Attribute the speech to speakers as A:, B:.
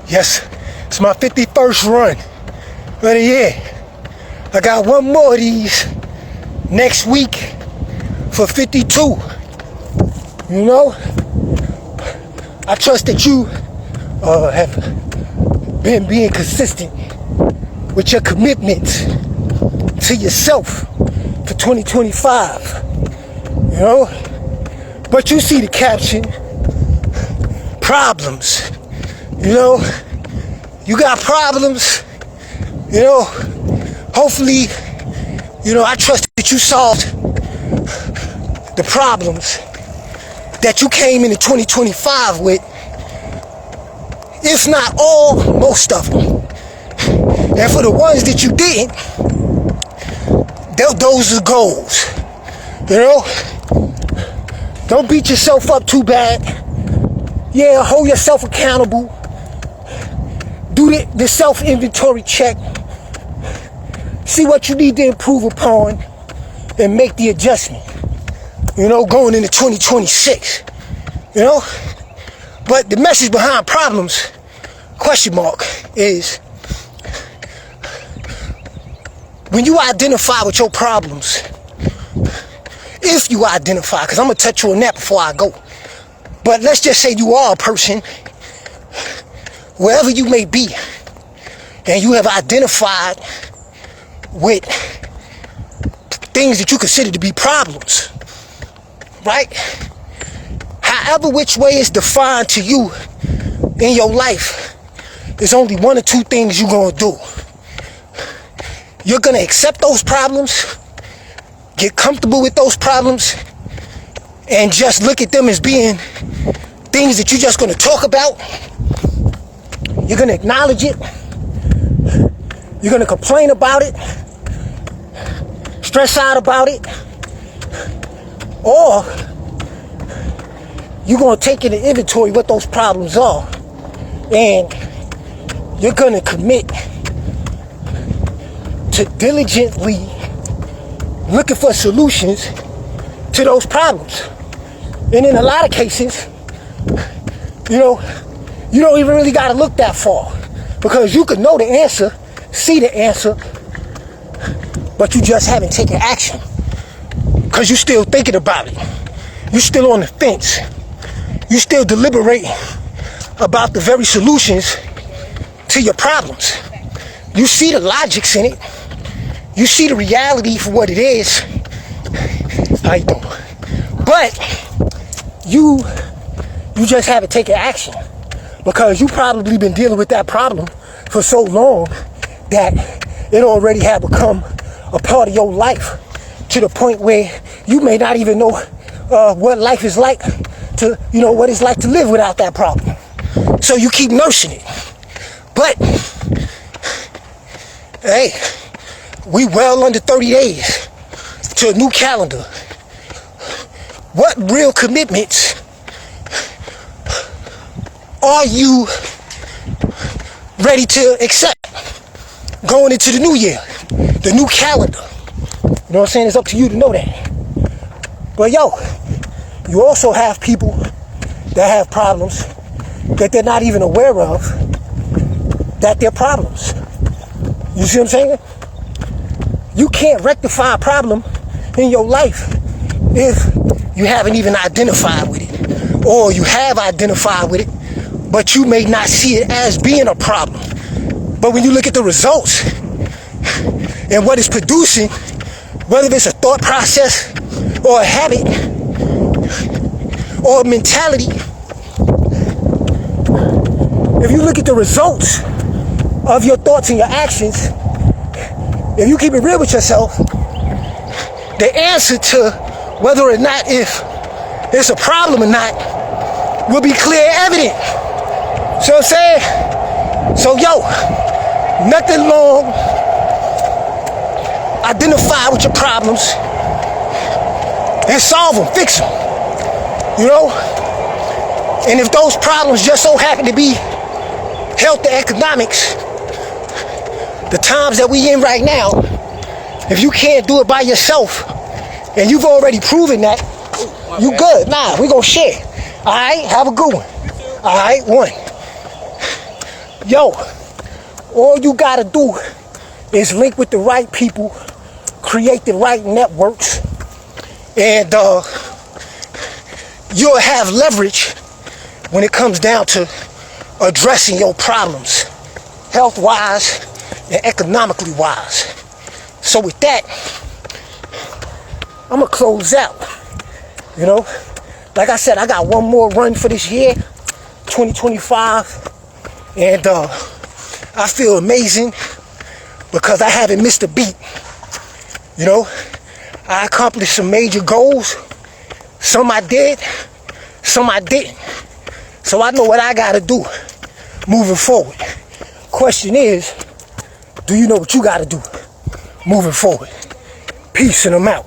A: Yes, it's my 51st run of the year. I got one more of these next week for 52. You know, I trust that you have been being consistent with your commitments to yourself for 2025. You know, but you see the caption, problems. You know, you got problems. You know, hopefully, you know, I trust that you solved the problems that you came into 2025 with. If not all, most of them. And for the ones that you didn't, those are goals. You know, don't beat yourself up too bad. Yeah, hold yourself accountable. Do the self-inventory check. See what you need to improve upon and make the adjustment. You know, going into 2026. You know? But the message behind problems, question mark, is when you identify with your problems, if you identify, because I'm going to touch on that before I go. But let's just say you are a person, wherever you may be, and you have identified with things that you consider to be problems, right? However which way it's defined to you in your life, there's only one or two things you're going to do. You're going to accept those problems, get comfortable with those problems, and just look at them as being things that you're just going to talk about. You're going to acknowledge it. You're going to complain about it. Stress out about it. Or you're going to take into inventory what those problems are. And you're going to commit to diligently looking for solutions to those problems. And in a lot of cases, you know, you don't even really got to look that far, because you could know the answer, see the answer, but you just haven't taken action because you're still thinking about it. You're still on the fence. You're still deliberating about the very solutions to your problems. You see the logics in it. You see the reality for what it is. How you doing? But you just haven't taken action because you probably been dealing with that problem for so long that it already had become a part of your life, to the point where you may not even know what life is like to, you know, what it's like to live without that problem. So you keep nursing it. But hey, we well under 30 days to a new calendar. What real commitments are you ready to accept going into the new year, the new calendar? You know what I'm saying? It's up to you to know that. But yo, you also have people that have problems that they're not even aware of that they're problems. You see what I'm saying? You can't rectify a problem in your life if you haven't even identified with it, or you have identified with it, but you may not see it as being a problem. But when you look at the results and what it's producing, whether it's a thought process or a habit or a mentality, if you look at the results of your thoughts and your actions, if you keep it real with yourself, the answer to whether or not if it's a problem or not will be clear evident. So I'm saying, so yo, nothing long. Identify with your problems and solve them, fix them. You know? And if those problems just so happen to be health and economics, the times that we in right now, if you can't do it by yourself, and you've already proven that, you good. Nah, we gonna share. All right, have a good one. All right, one. Yo, all you gotta do is link with the right people, create the right networks, and you'll have leverage when it comes down to addressing your problems, health-wise and economically wise. So with that, I'm gonna close out. You know, like I said, I got one more run for this year, 2025, and I feel amazing because I haven't missed a beat. You know, I accomplished some major goals. Some I did, some I didn't. So I know what I gotta do moving forward. Question is, do you know what you gotta do moving forward? Peace, and I'm out.